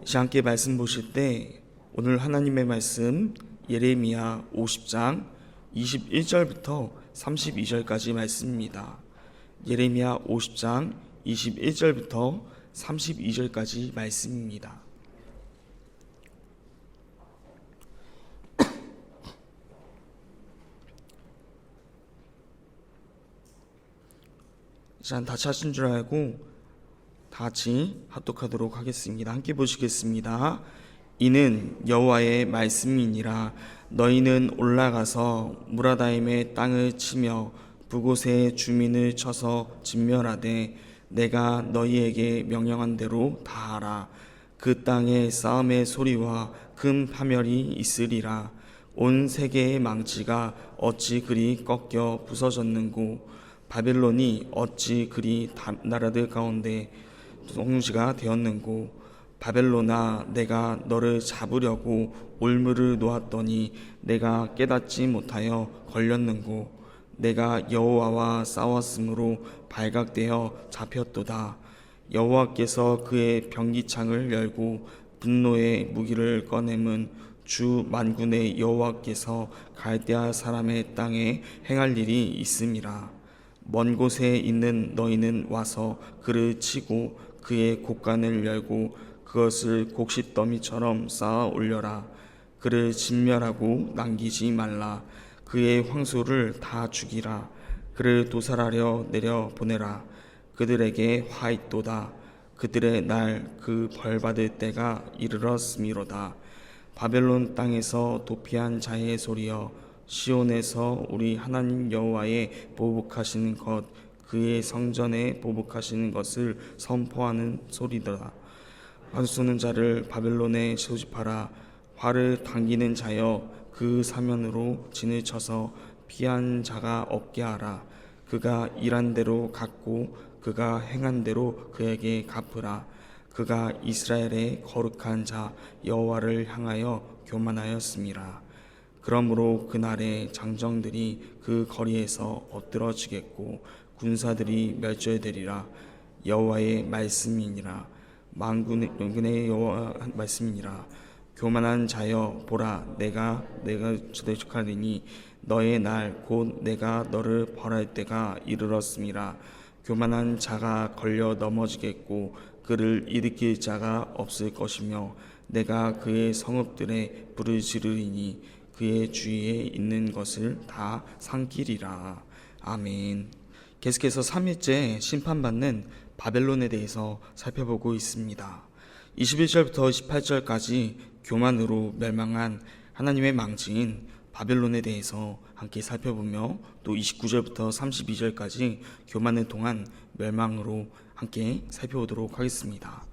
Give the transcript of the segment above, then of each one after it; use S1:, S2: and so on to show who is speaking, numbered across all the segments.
S1: 이제 함께 말씀 보실 때 오늘 하나님의 말씀 예레미야 50장 21절부터 32절까지 말씀입니다. 예레미야 50장 21절부터 32절까지 말씀입니다. 자, 다 찾은 줄 알고 다 같이 합독하도록 하겠습니다. 함께 보시겠습니다. 이는 여호와의 말씀이니라. 너희는 올라가서 무라다임의 땅을 치며 그곳의 주민을 쳐서 진멸하되 내가 너희에게 명령한 대로 다 하라. 그 땅에 싸움의 소리와 큰 파멸이 있으리라. 온 세계의 망치가 어찌 그리 꺾여 부서졌는고 바벨론이 어찌 그리 나라들 가운데 성지가 되었는고 바벨론아, 내가 너를 잡으려고 올무를 놓았더니 내가 깨닫지 못하여 걸렸는고 내가 여호와와 싸웠으므로 발각되어 잡혔도다. 여호와께서 그의 병기창을 열고 분노의 무기를 꺼내면 주 만군의 여호와께서 갈대아 사람의 땅에 행할 일이 있음이라. 먼 곳에 있는 너희는 와서 그를 치고 그의 곡간을 열고 그것을 곡식더미처럼 쌓아 올려라. 그를 진멸하고 남기지 말라. 그의 황소를 다 죽이라. 그를 도살하려 내려 보내라. 그들에게 화 있도다. 그들의 날 그 벌받을 때가 이르렀음이로다. 바벨론 땅에서 도피한 자의 소리여, 시온에서 우리 하나님 여호와의 보복하시는 것, 그의 성전에 보복하시는 것을 선포하는 소리더라. 활 쏘는 자를 바벨론에 소집하라. 활을 당기는 자여, 그 사면으로 진을 쳐서 피한 자가 없게 하라. 그가 일한 대로 갚고 그가 행한 대로 그에게 갚으라. 그가 이스라엘의 거룩한 자 여호와를 향하여 교만하였음이라. 그러므로 그날에 장정들이 그 거리에서 엎드러지겠고 군사들이 멸절되리라. 여호와의 말씀이니라. 만군의 여호와 말씀이니라. 교만한 자여, 보라, 내가 대적하리니 너의 날 곧 내가 너를 벌할 때가 이르렀음이라. 교만한 자가 걸려 넘어지겠고 그를 일으킬 자가 없을 것이며 내가 그의 성읍들에 불을 지르리니 그의 주위에 있는 것을 다 삼키리라. 아멘. 계속해서 3일째 심판받는 바벨론에 대해서 살펴보고 있습니다. 21절부터 18절까지 교만으로 멸망한 하나님의 망치인 바벨론에 대해서 함께 살펴보며 또 29절부터 32절까지 교만을 통한 멸망으로 함께 살펴보도록 하겠습니다.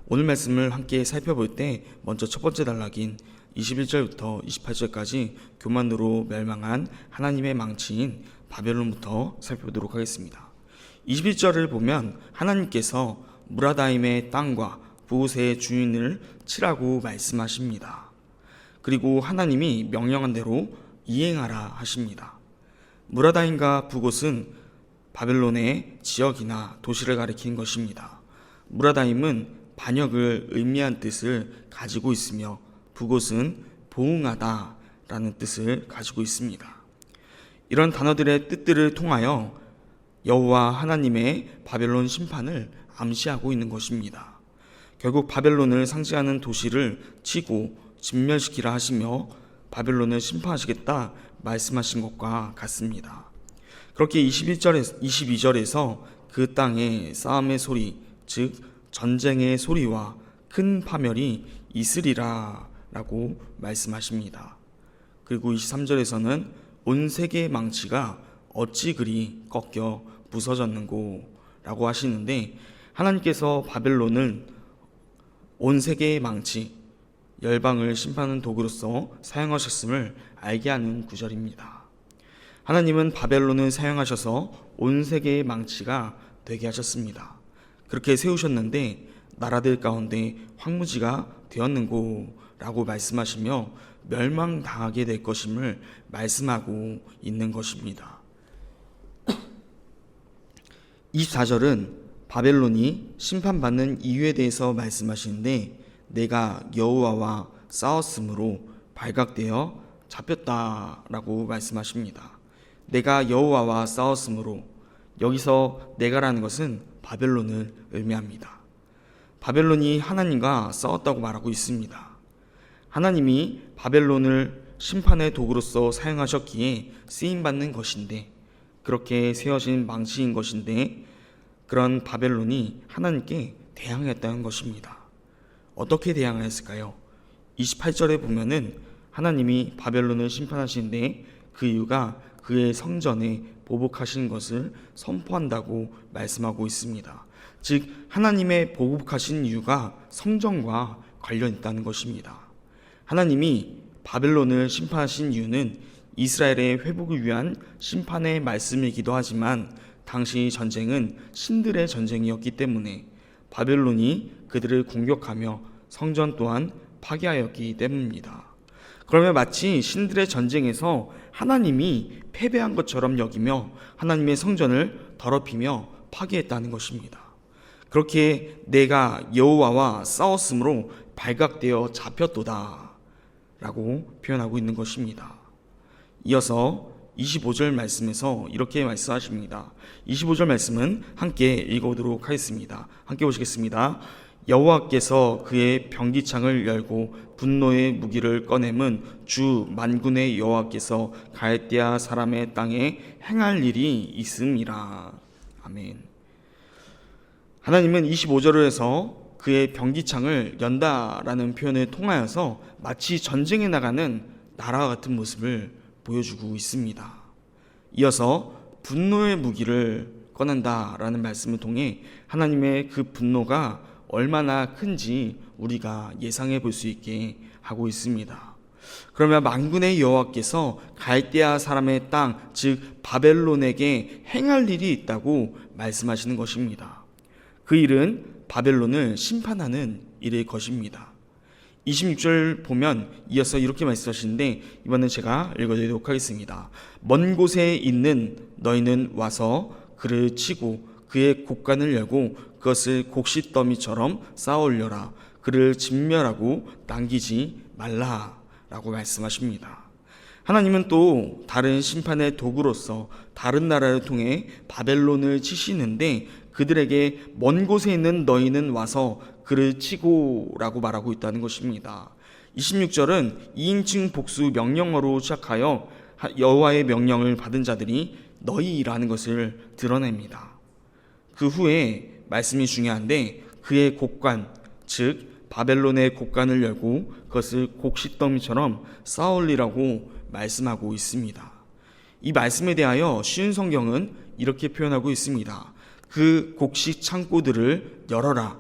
S1: 오늘 말씀을 함께 살펴볼 때 먼저 첫 번째 단락인 21절부터 28절까지 교만으로 멸망한 하나님의 망치인 바벨론부터 살펴보도록 하겠습니다. 21절을 보면 하나님께서 무라다임의 땅과 그곳의 주인을 치라고 말씀하십니다. 그리고 하나님이 명령한 대로 이행하라 하십니다. 무라다임과 부곳은 바벨론의 지역이나 도시를 가리키는 것입니다. 무라다임은 반역을 의미한 뜻을 가지고 있으며 부곳은 보응하다 라는 뜻을 가지고 있습니다. 이런 단어들의 뜻들을 통하여 여호와 하나님의 바벨론 심판을 암시하고 있는 것입니다. 결국 바벨론을 상징하는 도시를 치고 진멸시키라 하시며 바벨론을 심판하시겠다 말씀하신 것과 같습니다. 그렇게 22절에서 그 땅에 싸움의 소리, 즉 전쟁의 소리와 큰 파멸이 있으리라 라고 말씀하십니다. 그리고 23절에서는 온 세계의 망치가 어찌 그리 꺾여 부서졌는고 라고 하시는데, 하나님께서 바벨론을 온 세계의 망치, 열방을 심판하는 도구로서 사용하셨음을 알게 하는 구절입니다. 하나님은 바벨론을 사용하셔서 온 세계의 망치가 되게 하셨습니다. 그렇게 세우셨는데 나라들 가운데 황무지가 되었는고 라고 말씀하시며 멸망당하게 될 것임을 말씀하고 있는 것입니다. 24절은 바벨론이 심판받는 이유에 대해서 말씀하시는데, 내가 여호와와 싸웠으므로 발각되어 잡혔다라고 말씀하십니다. 내가 여호와와 싸웠으므로, 여기서 내가라는 것은 바벨론을 의미합니다. 바벨론이 하나님과 싸웠다고 말하고 있습니다. 하나님이 바벨론을 심판의 도구로서 사용하셨기에 쓰임받는 것인데, 그렇게 세워진 망치인 것인데, 그런 바벨론이 하나님께 대항했다는 것입니다. 어떻게 대항했을까요? 28절에 보면은 하나님이 바벨론을 심판하시는데 그 이유가 그의 성전에 보복하신 것을 선포한다고 말씀하고 있습니다. 즉 하나님의 보복하신 이유가 성전과 관련 있다는 것입니다. 하나님이 바벨론을 심판하신 이유는 이스라엘의 회복을 위한 심판의 말씀이기도 하지만, 당시 전쟁은 신들의 전쟁이었기 때문에 바벨론이 그들을 공격하며 성전 또한 파괴하였기 때문입니다. 그러면 마치 신들의 전쟁에서 하나님이 패배한 것처럼 여기며 하나님의 성전을 더럽히며 파괴했다는 것입니다. 그렇게 내가 여호와와 싸웠으므로 발각되어 잡혔도다 라고 표현하고 있는 것입니다. 이어서 25절 말씀에서 이렇게 말씀하십니다. 25절 말씀은 함께 읽어보도록 하겠습니다. 함께 보시겠습니다. 여호와께서 그의 병기창을 열고 분노의 무기를 꺼내면 주 만군의 여호와께서 갈대아 사람의 땅에 행할 일이 있음이라. 아멘. 하나님은 25절을 해서 그의 병기창을 연다라는 표현을 통하여서 마치 전쟁에 나가는 나라와 같은 모습을 보여주고 있습니다. 이어서 분노의 무기를 꺼낸다라는 말씀을 통해 하나님의 그 분노가 얼마나 큰지 우리가 예상해 볼 수 있게 하고 있습니다. 그러면 만군의 여호와께서 갈대아 사람의 땅, 즉 바벨론에게 행할 일이 있다고 말씀하시는 것입니다. 그 일은 바벨론을 심판하는 일일 것입니다. 26절 보면 이어서 이렇게 말씀하시는데, 이번엔 제가 읽어드리도록 하겠습니다. 먼 곳에 있는 너희는 와서 그를 치고 그의 곡간을 열고 그것을 곡식더미처럼 쌓아올려라. 그를 진멸하고 남기지 말라 라고 말씀하십니다. 하나님은 또 다른 심판의 도구로서 다른 나라를 통해 바벨론을 치시는데, 그들에게 먼 곳에 있는 너희는 와서 그를 치고 라고 말하고 있다는 것입니다. 26절은 2인칭 복수 명령어로 시작하여 여호와의 명령을 받은 자들이 너희라는 것을 드러냅니다. 그 후에 말씀이 중요한데, 그의 곡간, 즉 바벨론의 곡간을 열고 그것을 곡식더미처럼 쌓아올리라고 말씀하고 있습니다. 이 말씀에 대하여 쉬운 성경은 이렇게 표현하고 있습니다. 그 곡식 창고들을 열어라.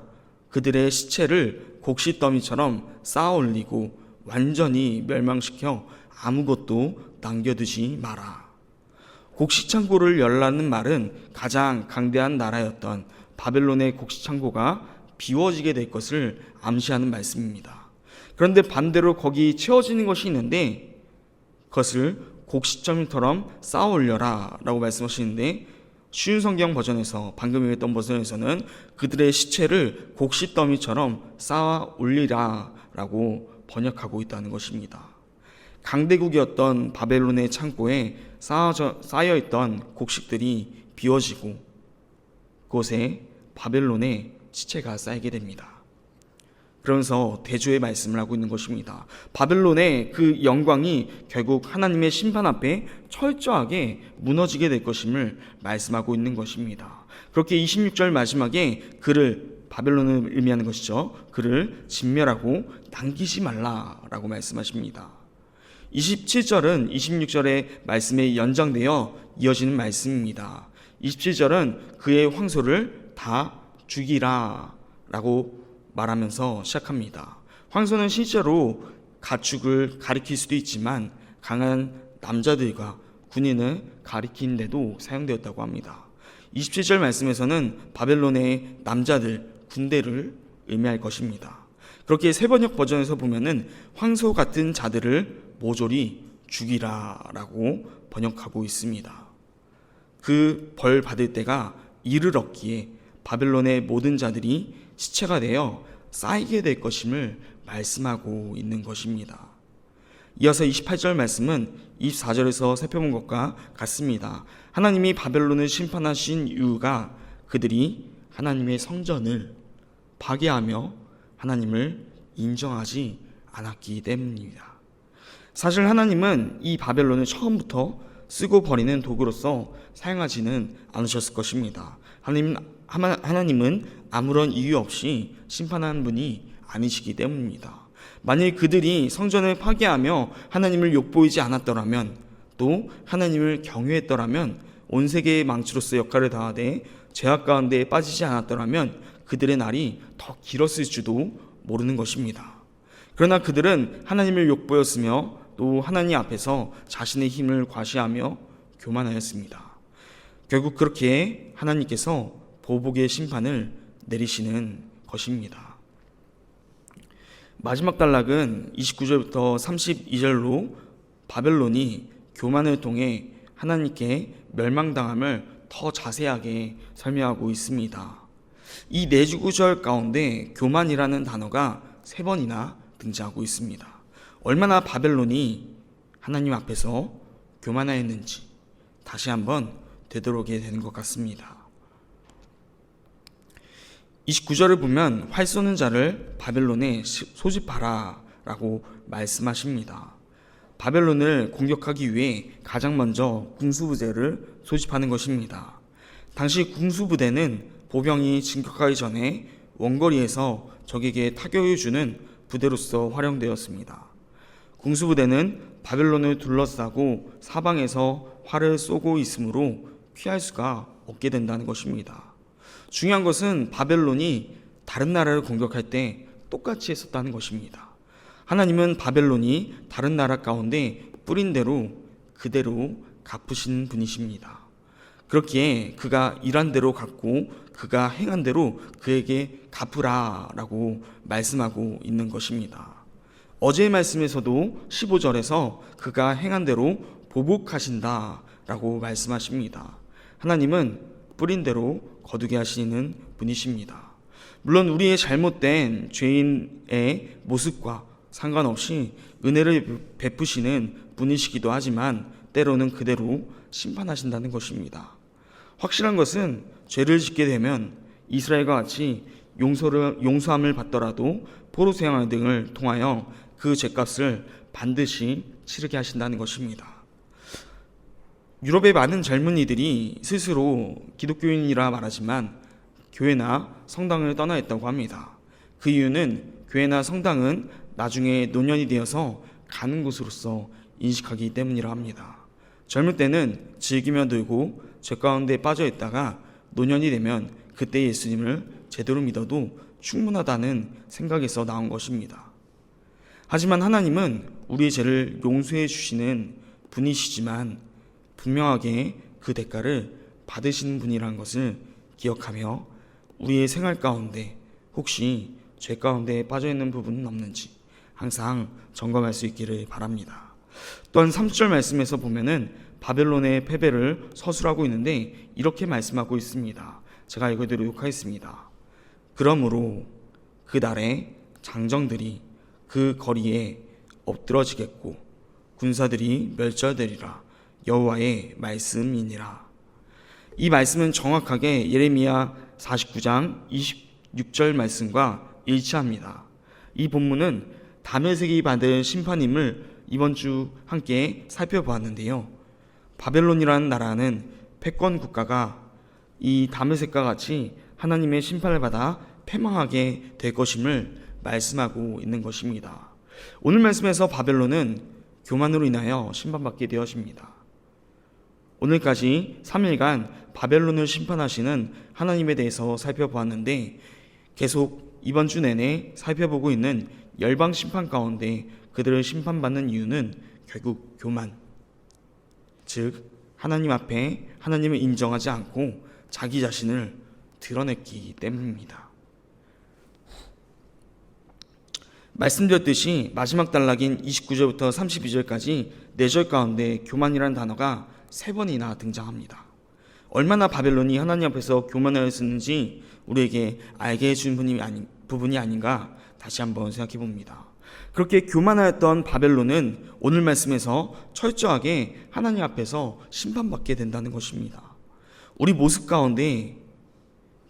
S1: 그들의 시체를 곡식더미처럼 쌓아올리고 완전히 멸망시켜 아무것도 남겨두지 마라. 곡식창고를 열라는 말은 가장 강대한 나라였던 바벨론의 곡식창고가 비워지게 될 것을 암시하는 말씀입니다. 그런데 반대로 거기 채워지는 것이 있는데 그것을 곡식더미처럼 쌓아올려라 라고 말씀하시는데, 쉬운 성경 버전에서, 방금 읽었던 버전에서는 그들의 시체를 곡식더미처럼 쌓아 올리라 라고 번역하고 있다는 것입니다. 강대국이었던 바벨론의 창고에 쌓여있던 곡식들이 비워지고 그곳에 바벨론의 시체가 쌓이게 됩니다. 그러면서 대조의 말씀을 하고 있는 것입니다. 바벨론의 그 영광이 결국 하나님의 심판 앞에 철저하게 무너지게 될 것임을 말씀하고 있는 것입니다. 그렇게 26절 마지막에 그를, 바벨론을 의미하는 것이죠, 그를 진멸하고 남기지 말라라고 말씀하십니다. 27절은 26절의 말씀에 연장되어 이어지는 말씀입니다. 27절은 그의 황소를 다 죽이라 라고 말하면서 시작합니다. 황소는 실제로 가축을 가리킬 수도 있지만 강한 남자들과 군인을 가리킨 데도 사용되었다고 합니다. 27절 말씀에서는 바벨론의 남자들, 군대를 의미할 것입니다. 그렇게 세번역 버전에서 보면은 황소 같은 자들을 모조리 죽이라 라고 번역하고 있습니다. 그 벌 받을 때가 이르렀기에 바벨론의 모든 자들이 시체가 되어 쌓이게 될 것임을 말씀하고 있는 것입니다. 이어서 28절 말씀은 24절에서 살펴본 것과 같습니다. 하나님이 바벨론을 심판하신 이유가 그들이 하나님의 성전을 파괴하며 하나님을 인정하지 않았기 때문입니다. 사실 하나님은 이 바벨론을 처음부터 쓰고 버리는 도구로서 사용하지는 않으셨을 것입니다. 하나님은 아무런 이유 없이 심판하는 분이 아니시기 때문입니다. 만일 그들이 성전을 파괴하며 하나님을 욕보이지 않았더라면, 또 하나님을 경외했더라면, 온 세계의 망치로서 역할을 다하되 죄악 가운데 빠지지 않았더라면 그들의 날이 더 길었을지도 모르는 것입니다. 그러나 그들은 하나님을 욕보였으며 또 하나님 앞에서 자신의 힘을 과시하며 교만하였습니다. 결국 그렇게 하나님께서 보복의 심판을 내리시는 것입니다. 마지막 단락은 29절부터 32절로 바벨론이 교만을 통해 하나님께 멸망당함을 더 자세하게 설명하고 있습니다. 이 4구절 가운데 교만이라는 단어가 3번이나 등장하고 있습니다. 얼마나 바벨론이 하나님 앞에서 교만하였는지 다시 한번 되돌아보게 되는 것 같습니다. 29절을 보면 활 쏘는 자를 바벨론에 소집하라 라고 말씀하십니다. 바벨론을 공격하기 위해 가장 먼저 군수부대를 소집하는 것입니다. 당시 군수부대는 보병이 진격하기 전에 원거리에서 적에게 타격을 주는 부대로서 활용되었습니다. 군수부대는 바벨론을 둘러싸고 사방에서 활을 쏘고 있으므로 피할 수가 없게 된다는 것입니다. 중요한 것은 바벨론이 다른 나라를 공격할 때 똑같이 했었다는 것입니다. 하나님은 바벨론이 다른 나라 가운데 뿌린 대로 그대로 갚으시는 분이십니다. 그렇기에 그가 일한 대로 갚고 그가 행한 대로 그에게 갚으라라고 말씀하고 있는 것입니다. 어제의 말씀에서도 15절에서 그가 행한 대로 보복하신다라고 말씀하십니다. 하나님은 뿌린 대로 거두게 하시는 분이십니다. 물론 우리의 잘못된 죄인의 모습과 상관없이 은혜를 베푸시는 분이시기도 하지만 때로는 그대로 심판하신다는 것입니다. 확실한 것은 죄를 짓게 되면 이스라엘과 같이 용서함을 받더라도 포로 생활 등을 통하여 그 죄값을 반드시 치르게 하신다는 것입니다. 유럽의 많은 젊은이들이 스스로 기독교인이라 말하지만 교회나 성당을 떠나 있다고 합니다. 그 이유는 교회나 성당은 나중에 노년이 되어서 가는 곳으로서 인식하기 때문이라 합니다. 젊을 때는 즐기며 놀고 죄 가운데 빠져 있다가 노년이 되면 그때 예수님을 제대로 믿어도 충분하다는 생각에서 나온 것입니다. 하지만 하나님은 우리의 죄를 용서해 주시는 분이시지만 분명하게 그 대가를 받으시는 분이라는 것을 기억하며 우리의 생활 가운데 혹시 죄 가운데 빠져있는 부분은 없는지 항상 점검할 수 있기를 바랍니다. 또한 30절 말씀에서 보면은 바벨론의 패배를 서술하고 있는데 이렇게 말씀하고 있습니다. 제가 읽어드리도록 하겠습니다. 그러므로 그 날에 장정들이 그 거리에 엎드러지겠고 군사들이 멸절되리라. 여호와의 말씀이니라. 이 말씀은 정확하게 예레미야 49장 26절 말씀과 일치합니다. 이 본문은 다메섹이 받은 심판임을 이번 주 함께 살펴보았는데요. 바벨론이라는 나라는 패권 국가가 이 다메섹과 같이 하나님의 심판을 받아 패망하게 될 것임을 말씀하고 있는 것입니다. 오늘 말씀에서 바벨론은 교만으로 인하여 심판받게 되었습니다. 오늘까지 3일간 바벨론을 심판하시는 하나님에 대해서 살펴보았는데 계속 이번 주 내내 살펴보고 있는 열방 심판 가운데 그들을 심판받는 이유는 결국 교만, 즉 하나님 앞에 하나님을 인정하지 않고 자기 자신을 드러냈기 때문입니다. 말씀드렸듯이 마지막 단락인 29절부터 32절까지 4절 가운데 교만이라는 단어가 3번이나 등장합니다. 얼마나 바벨론이 하나님 앞에서 교만하였는지 우리에게 알게 해준 부분이 아닌가 다시 한번 생각해 봅니다. 그렇게 교만하였던 바벨론은 오늘 말씀에서 철저하게 하나님 앞에서 심판받게 된다는 것입니다. 우리 모습 가운데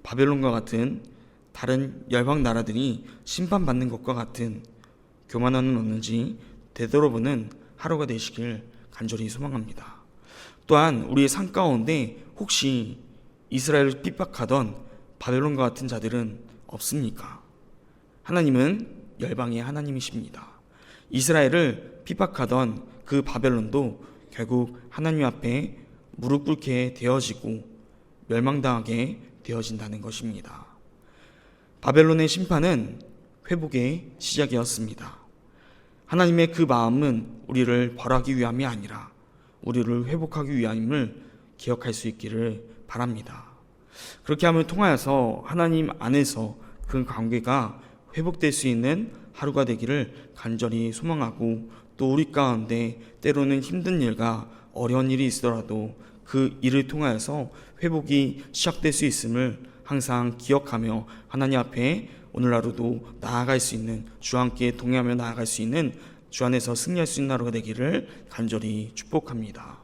S1: 바벨론과 같은 다른 열방 나라들이 심판받는 것과 같은 교만함은 없는지 되돌아보는 하루가 되시길 간절히 소망합니다. 또한 우리의 삶 가운데 혹시 이스라엘을 핍박하던 바벨론과 같은 자들은 없습니까? 하나님은 열방의 하나님이십니다. 이스라엘을 핍박하던 그 바벨론도 결국 하나님 앞에 무릎 꿇게 되어지고 멸망당하게 되어진다는 것입니다. 바벨론의 심판은 회복의 시작이었습니다. 하나님의 그 마음은 우리를 벌하기 위함이 아니라 우리를 회복하기 위함을 기억할 수 있기를 바랍니다. 그렇게 함을 통하여서 하나님 안에서 그 관계가 회복될 수 있는 하루가 되기를 간절히 소망하고, 또 우리 가운데 때로는 힘든 일과 어려운 일이 있더라도 그 일을 통하여서 회복이 시작될 수 있음을 항상 기억하며 하나님 앞에 오늘 하루도 나아갈 수 있는, 주와 함께 동행하며 나아갈 수 있는, 주 안에서 승리할 수 있는 하루가 되기를 간절히 축복합니다.